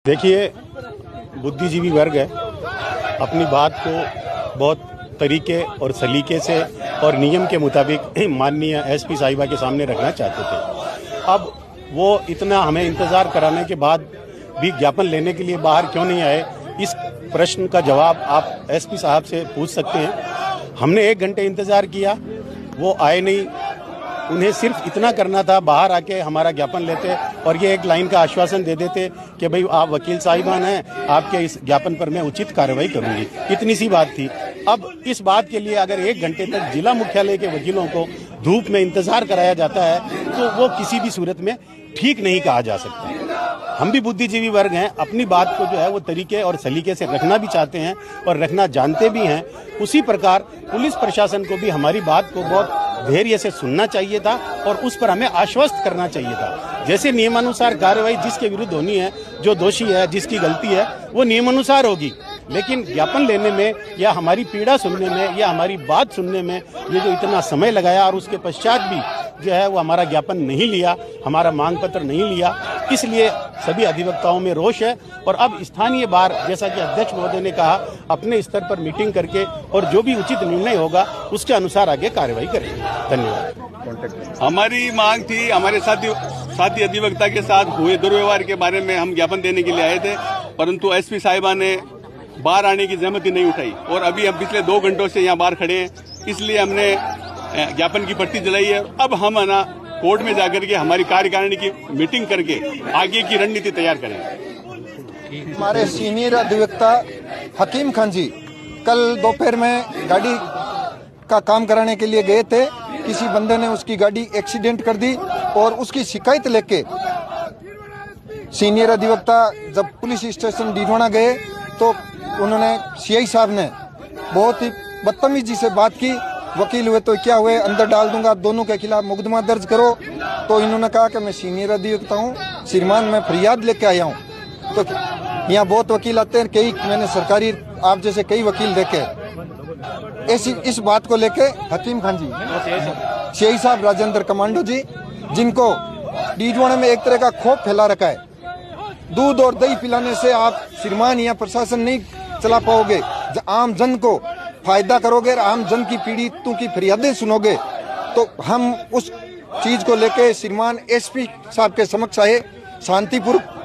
देखिए, बुद्धिजीवी वर्ग है, अपनी बात को बहुत तरीके और सलीके से और नियम के मुताबिक माननीय एसपी साहिबा के सामने रखना चाहते थे। अब वो इतना हमें इंतज़ार कराने के बाद भी ज्ञापन लेने के लिए बाहर क्यों नहीं आए, इस प्रश्न का जवाब आप एसपी साहब से पूछ सकते हैं। हमने 1 घंटे इंतज़ार किया, वो आए नहीं। उन्हें सिर्फ इतना करना था, बाहर आके हमारा ज्ञापन लेते और ये एक लाइन का आश्वासन दे देते कि भाई आप वकील साहिबान हैं, आपके इस ज्ञापन पर मैं उचित कार्रवाई करूंगी। इतनी सी बात थी। अब इस बात के लिए अगर 1 घंटे तक जिला मुख्यालय के वकीलों को धूप में इंतजार कराया जाता है तो वो किसी भी सूरत में ठीक नहीं कहा जा सकता। हम भी बुद्धिजीवी वर्ग हैं, अपनी बात को जो है वो तरीके और सलीके से रखना भी चाहते हैं और रखना जानते भी हैं। उसी प्रकार पुलिस प्रशासन को भी हमारी बात को बहुत धैर्य से सुनना चाहिए था और उस पर हमें आश्वस्त करना चाहिए था। जैसे नियमानुसार कार्रवाई जिसके विरुद्ध होनी है, जो दोषी है, जिसकी गलती है, वो नियमानुसार होगी। लेकिन ज्ञापन लेने में या हमारी पीड़ा सुनने में या हमारी बात सुनने में ये जो इतना समय लगाया और उसके पश्चात भी जो है वो हमारा ज्ञापन नहीं लिया, हमारा मांग पत्र नहीं लिया, इसलिए सभी अधिवक्ताओं में रोष है। और अब स्थानीय बार, जैसा कि अध्यक्ष महोदय ने कहा, अपने स्तर पर मीटिंग करके और जो भी उचित निर्णय होगा उसके अनुसार आगे कार्रवाई करेंगे। धन्यवाद। हमारी मांग थी, हमारे साथी अधिवक्ता के साथ हुए दुर्व्यवहार के बारे में हम ज्ञापन देने के लिए आए थे, परंतु एसपी साहिबा ने बाहर आने की जहमती नहीं उठाई और अभी हम पिछले 2 घंटों से यहाँ बाहर खड़े हैं। इसलिए हमने ज्ञापन की पट्टी जलाई है। अब हम है ना कोर्ट में जाकर के हमारी कार्यकारिणी की मीटिंग करके आगे की रणनीति तैयार करेंगे। हमारे सीनियर अधिवक्ता हकीम खान जी कल दोपहर में गाड़ी का काम कराने के लिए गए थे। किसी बंदे ने उसकी गाड़ी एक्सीडेंट कर दी और उसकी शिकायत लेके सीनियर अधिवक्ता जब पुलिस स्टेशन डीडवाना गए तो उन्होंने सीआई साहब ने बहुत ही बदतमीजी से बात की। वकील हुए तो क्या हुए, अंदर डाल दूंगा, दोनों के खिलाफ मुकदमा दर्ज करो। तो इन्होंने कहा कि मैं सीनियर अधिवक्ता हूँ, श्रीमान मैं फरियाद लेके आया हूँ। तो यहाँ बहुत वकील आते हैं, कई मैंने सरकारी आप जैसे कई वकील देखे। ऐसी इस बात को लेके हकीम खान जी, सीआई साहब राजेंद्र कमांडो जी, जिनको डीडवाना में एक तरह का खौफ फैला रखा है, दूध और दही पिलाने से आप श्रीमान यहाँ प्रशासन नहीं चला पाओगे। आम जन को फायदा करोगे, आम जन की पीड़ितों की फरियादें सुनोगे। तो हम उस चीज को लेके श्रीमान एसपी साहब के समक्ष आए, शांतिपूर्वक